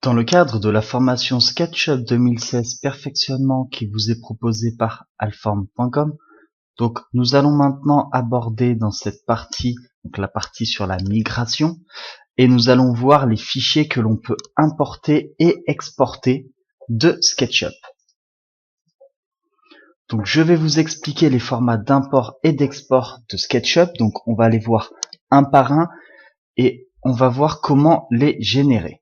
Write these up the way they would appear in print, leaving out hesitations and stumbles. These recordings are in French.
Dans le cadre de la formation SketchUp 2016 Perfectionnement qui vous est proposée par Alform.com, donc nous allons maintenant aborder dans cette partie, donc la partie sur la migration, et nous allons voir les fichiers que l'on peut importer et exporter de SketchUp. Donc je vais vous expliquer les formats d'import et d'export de SketchUp, donc on va les voir un par un et on va voir comment les générer.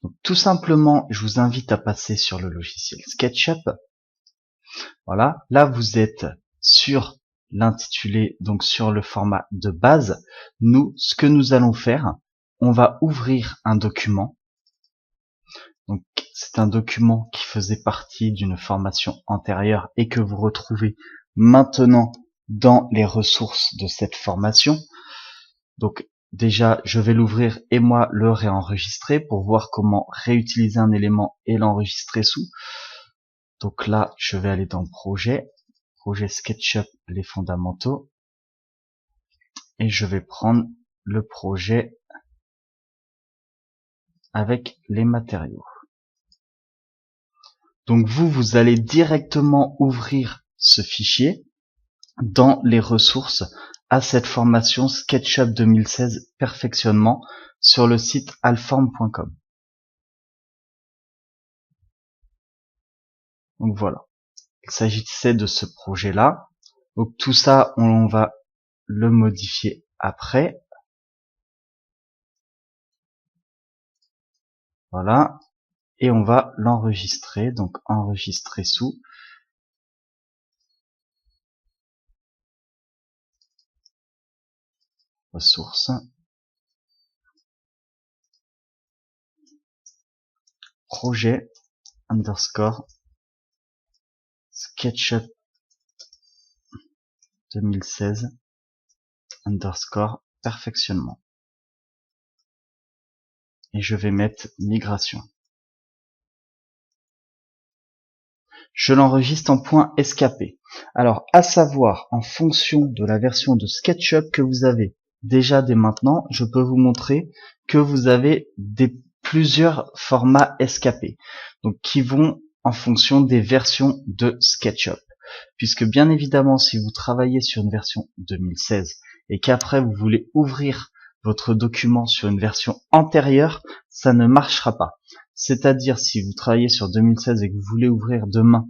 Donc, tout simplement, je vous invite à passer sur le logiciel SketchUp. Voilà, là vous êtes sur l'intitulé, donc sur le format de base. Nous, ce que nous allons faire, on va ouvrir un document. Donc c'est un document qui faisait partie d'une formation antérieure et que vous retrouvez maintenant dans les ressources de cette formation. Donc déjà, je vais l'ouvrir et moi le réenregistrer pour voir comment réutiliser un élément et l'enregistrer sous. Donc là, je vais aller dans projet SketchUp, les fondamentaux. Et je vais prendre le projet avec les matériaux. Donc vous allez directement ouvrir ce fichier dans les ressources à cette formation SketchUp 2016 Perfectionnement sur le site alform.com. Donc voilà, il s'agissait de ce projet-là. Donc tout ça, on va le modifier après. Voilà, et on va l'enregistrer. Donc enregistrer sous. Ressources. Projet underscore SketchUp 2016 underscore perfectionnement. Et je vais mettre migration. Je l'enregistre en point escapé. Alors, à savoir, en fonction de la version de SketchUp que vous avez déjà dès maintenant, je peux vous montrer que vous avez plusieurs formats escapés. Donc, qui vont en fonction des versions de SketchUp. Puisque bien évidemment, si vous travaillez sur une version 2016 et qu'après vous voulez ouvrir votre document sur une version antérieure, ça ne marchera pas. C'est-à-dire, si vous travaillez sur 2016 et que vous voulez ouvrir demain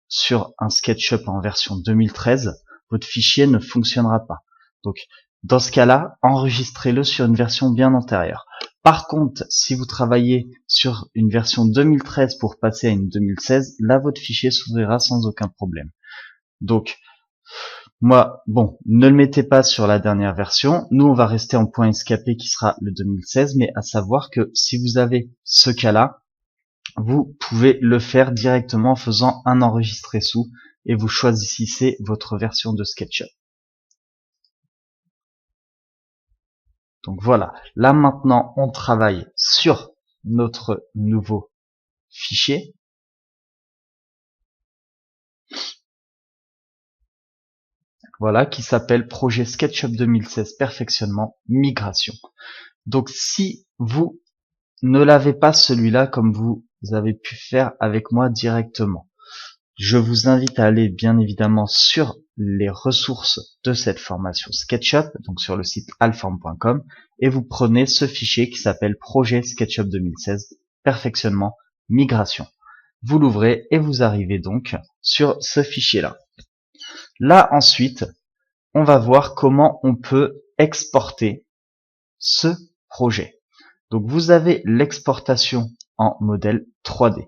sur un SketchUp en version 2013, votre fichier ne fonctionnera pas. Donc, dans ce cas-là, enregistrez-le sur une version bien antérieure. Par contre, si vous travaillez sur une version 2013 pour passer à une 2016, là, votre fichier s'ouvrira sans aucun problème. Donc, moi, bon, ne le mettez pas sur la dernière version. Nous, on va rester en point escapé qui sera le 2016, mais à savoir que si vous avez ce cas-là, vous pouvez le faire directement en faisant un enregistré sous et vous choisissez votre version de SketchUp. Donc voilà, là maintenant, on travaille sur notre nouveau fichier. Voilà, qui s'appelle projet SketchUp 2016 Perfectionnement Migration. Donc si vous ne l'avez pas celui-là comme vous avez pu faire avec moi directement, je vous invite à aller bien évidemment sur les ressources de cette formation SketchUp, donc sur le site alform.com, et vous prenez ce fichier qui s'appelle projet SketchUp 2016 Perfectionnement Migration. Vous l'ouvrez et vous arrivez donc sur ce fichier-là. Là ensuite, on va voir comment on peut exporter ce projet. Donc vous avez l'exportation en modèle 3D.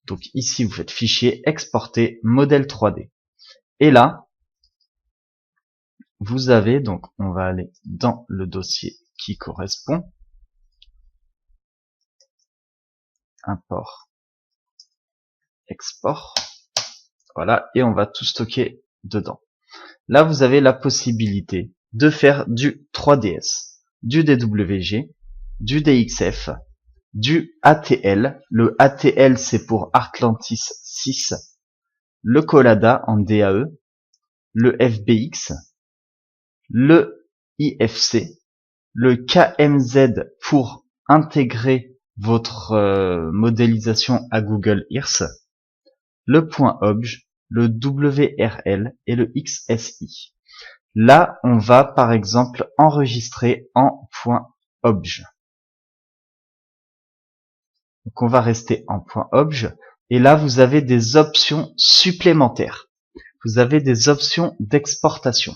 Donc ici, vous faites fichier, exporter, modèle 3D. Et là, vous avez, donc on va aller dans le dossier qui correspond. Import, export. Voilà, et on va tout stocker dedans. Là, vous avez la possibilité de faire du 3ds, du DWG, du DXF, du ATL. Le ATL, c'est pour Arclantis 6. Le Collada en DAE, le FBX, le IFC, le KMZ pour intégrer votre modélisation à Google Earth, le point obj, le WRL et le XSI. Là, on va par exemple enregistrer en point obj. Donc on va rester en point obj et là vous avez des options supplémentaires. Vous avez des options d'exportation.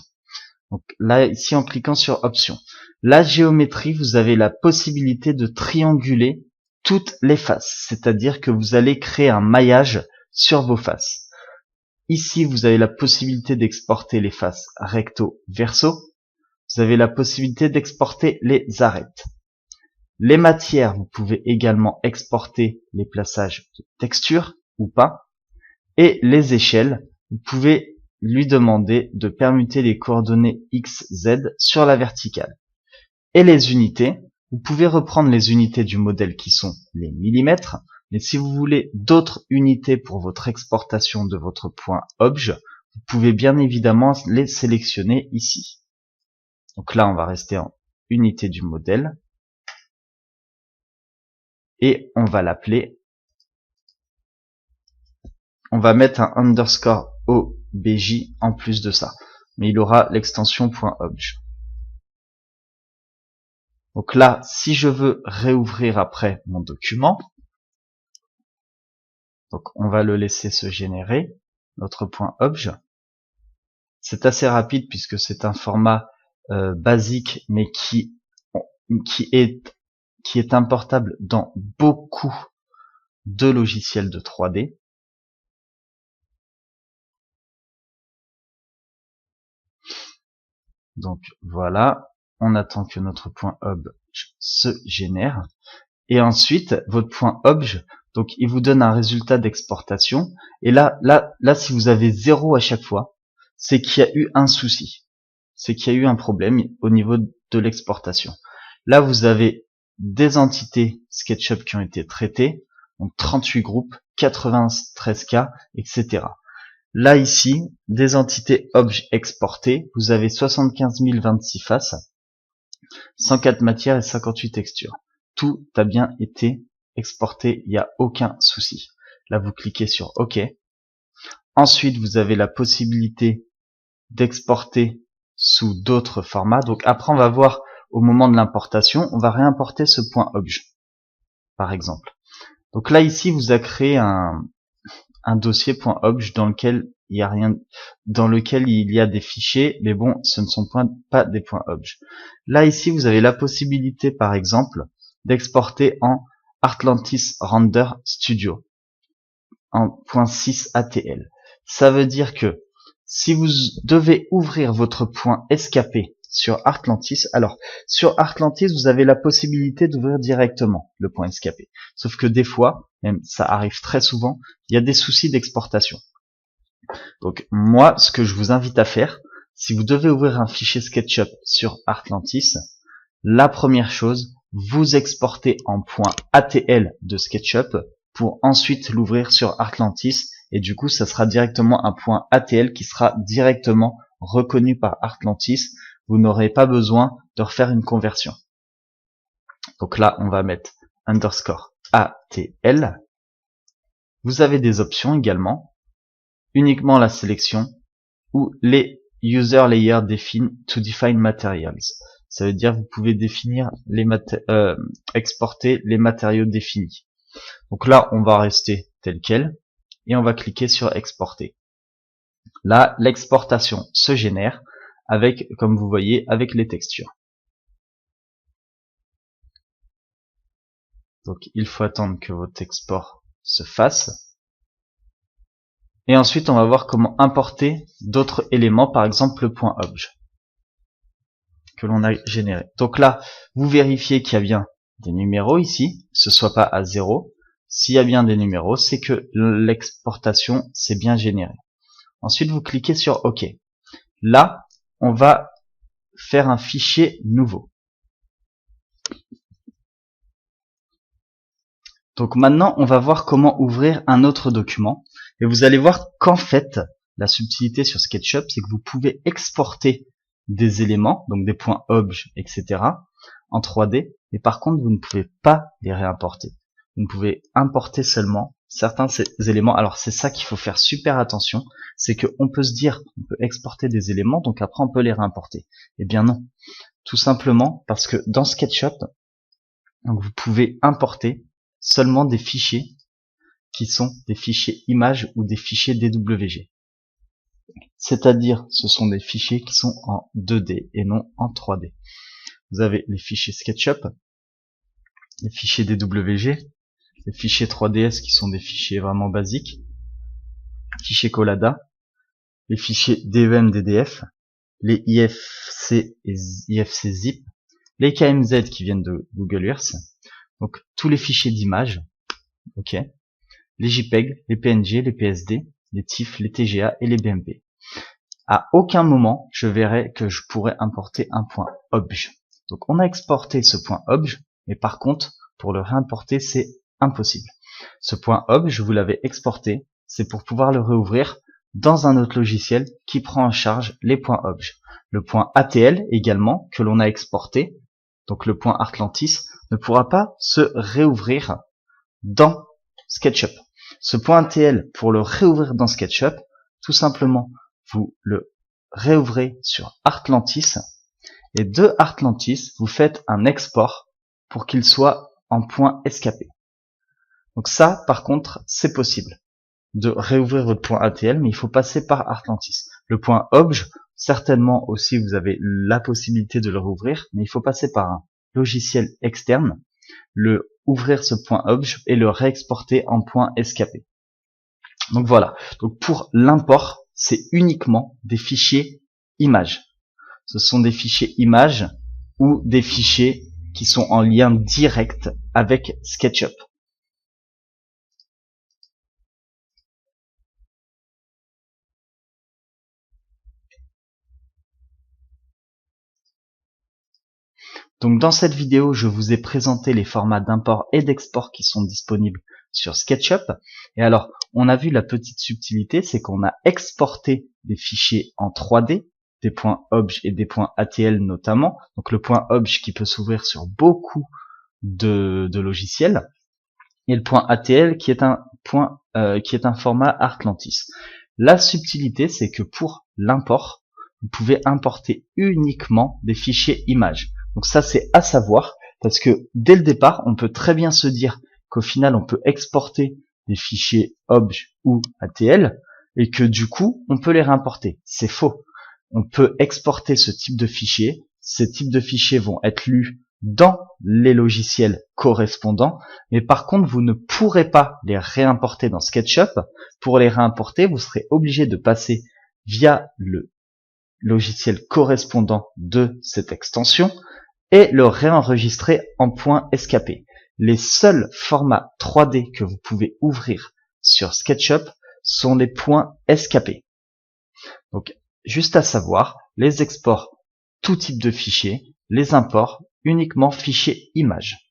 Donc là ici en cliquant sur options, la géométrie, vous avez la possibilité de trianguler toutes les faces, c'est-à-dire que vous allez créer un maillage sur vos faces. Ici vous avez la possibilité d'exporter les faces recto verso. Vous avez la possibilité d'exporter les arêtes. Les matières, vous pouvez également exporter les plaçages de texture ou pas. Et les échelles, vous pouvez lui demander de permuter les coordonnées X, Z sur la verticale. Et les unités, vous pouvez reprendre les unités du modèle qui sont les millimètres, mais si vous voulez d'autres unités pour votre exportation de votre point obj, vous pouvez bien évidemment les sélectionner ici. Donc là, on va rester en unité du modèle. Et on va l'appeler, on va mettre un underscore obj en plus de ça, mais il aura l'extension .obj. Donc là, si je veux réouvrir après mon document, donc on va le laisser se générer, notre .obj. C'est assez rapide puisque c'est un format basique, mais qui est importable dans beaucoup de logiciels de 3D. Donc voilà, on attend que notre point obj se génère. Et ensuite, votre point obj, donc il vous donne un résultat d'exportation. Et là, si vous avez 0 à chaque fois, c'est qu'il y a eu un souci. C'est qu'il y a eu un problème au niveau de l'exportation. Là, vous avez des entités SketchUp qui ont été traitées, donc 38 groupes, 93 cas, etc. Là, ici, des entités obj exportées, vous avez 75 026 faces, 104 matières et 58 textures. Tout a bien été exporté, il n'y a aucun souci. Là, vous cliquez sur OK. Ensuite, vous avez la possibilité d'exporter sous d'autres formats. Donc après, on va voir au moment de l'importation, on va réimporter ce point obj, par exemple. Donc là, ici, vous a créé un dossier .obj dans lequel il y a rien, dans lequel il y a des fichiers, mais bon, ce ne sont pas des .obj. Là, ici, vous avez la possibilité, par exemple, d'exporter en Artlantis Render Studio en .6 ATL. Ça veut dire que si vous devez ouvrir votre point escapé sur Artlantis, alors sur Artlantis, vous avez la possibilité d'ouvrir directement le point escapé. Sauf que des fois, même ça arrive très souvent, il y a des soucis d'exportation. Donc moi, ce que je vous invite à faire, si vous devez ouvrir un fichier SketchUp sur Artlantis, la première chose, vous exportez en point ATL de SketchUp pour ensuite l'ouvrir sur Artlantis et du coup ça sera directement un point ATL qui sera directement reconnu par Artlantis. Vous n'aurez pas besoin de refaire une conversion. Donc là on va mettre underscore ATL. Vous avez des options également, uniquement la sélection ou les user layer define to define materials. Ça veut dire vous pouvez définir exporter les matériaux définis. Donc là, on va rester tel quel et on va cliquer sur exporter. Là, l'exportation se génère avec, comme vous voyez, avec les textures. Donc il faut attendre que votre export se fasse. Et ensuite, on va voir comment importer d'autres éléments, par exemple le point obj que l'on a généré. Donc là, vous vérifiez qu'il y a bien des numéros ici, que ce soit pas à 0. S'il y a bien des numéros, c'est que l'exportation s'est bien générée. Ensuite, vous cliquez sur OK. Là, on va faire un fichier nouveau. Donc maintenant, on va voir comment ouvrir un autre document. Et vous allez voir qu'en fait, la subtilité sur SketchUp, c'est que vous pouvez exporter des éléments, donc des points obj, etc., en 3D, et par contre vous ne pouvez pas les réimporter. Vous ne pouvez importer seulement certains éléments. Alors c'est ça qu'il faut faire super attention, c'est qu'on peut se dire on peut exporter des éléments, donc après on peut les réimporter. Eh bien non, tout simplement parce que dans SketchUp, donc vous pouvez importer seulement des fichiers qui sont des fichiers images ou des fichiers DWG. C'est-à-dire ce sont des fichiers qui sont en 2D et non en 3D. Vous avez les fichiers SketchUp, les fichiers DWG, les fichiers 3ds qui sont des fichiers vraiment basiques, fichiers Collada, les fichiers DEM, DDF, les IFC et IFC zip, les KMZ qui viennent de Google Earth, donc tous les fichiers d'images, ok, les JPEG, les PNG, les PSD, les TIFF, les TGA et les BMP. À aucun moment je verrai que je pourrais importer un point obj. Donc on a exporté ce point obj, mais par contre pour le réimporter c'est impossible. Ce point obj, vous l'avez exporté, c'est pour pouvoir le réouvrir dans un autre logiciel qui prend en charge les points obj. Le point ATL également que l'on a exporté, donc le point Artlantis, ne pourra pas se réouvrir dans SketchUp. Ce point ATL, pour le réouvrir dans SketchUp, tout simplement vous le réouvrez sur Artlantis et de Artlantis vous faites un export pour qu'il soit en point escapé. Donc ça par contre c'est possible de réouvrir votre point ATL, mais il faut passer par Artlantis. Le point obj, certainement aussi vous avez la possibilité de le rouvrir, mais il faut passer par un logiciel externe, le ouvrir ce point obj et le réexporter en point escapé. Donc voilà, donc pour l'import, c'est uniquement des fichiers images. Ce sont des fichiers images ou des fichiers qui sont en lien direct avec SketchUp. Donc dans cette vidéo, je vous ai présenté les formats d'import et d'export qui sont disponibles sur SketchUp. Et alors, on a vu la petite subtilité, c'est qu'on a exporté des fichiers en 3D, des points obj et des points ATL notamment. Donc le point obj qui peut s'ouvrir sur beaucoup de logiciels, et le point ATL qui est un point qui est un format Artlantis. La subtilité, c'est que pour l'import, vous pouvez importer uniquement des fichiers images. Donc ça c'est à savoir, parce que dès le départ, on peut très bien se dire qu'au final on peut exporter des fichiers obj ou ATL et que du coup on peut les réimporter. C'est faux. On peut exporter ce type de fichiers. Ces types de fichiers vont être lus dans les logiciels correspondants, mais par contre vous ne pourrez pas les réimporter dans SketchUp. Pour les réimporter, vous serez obligé de passer via le logiciel correspondant de cette extension et le réenregistrer en point escapé. Les seuls formats 3D que vous pouvez ouvrir sur SketchUp sont les points escapés. Donc, juste à savoir, les exports tout type de fichiers, les imports uniquement fichiers images.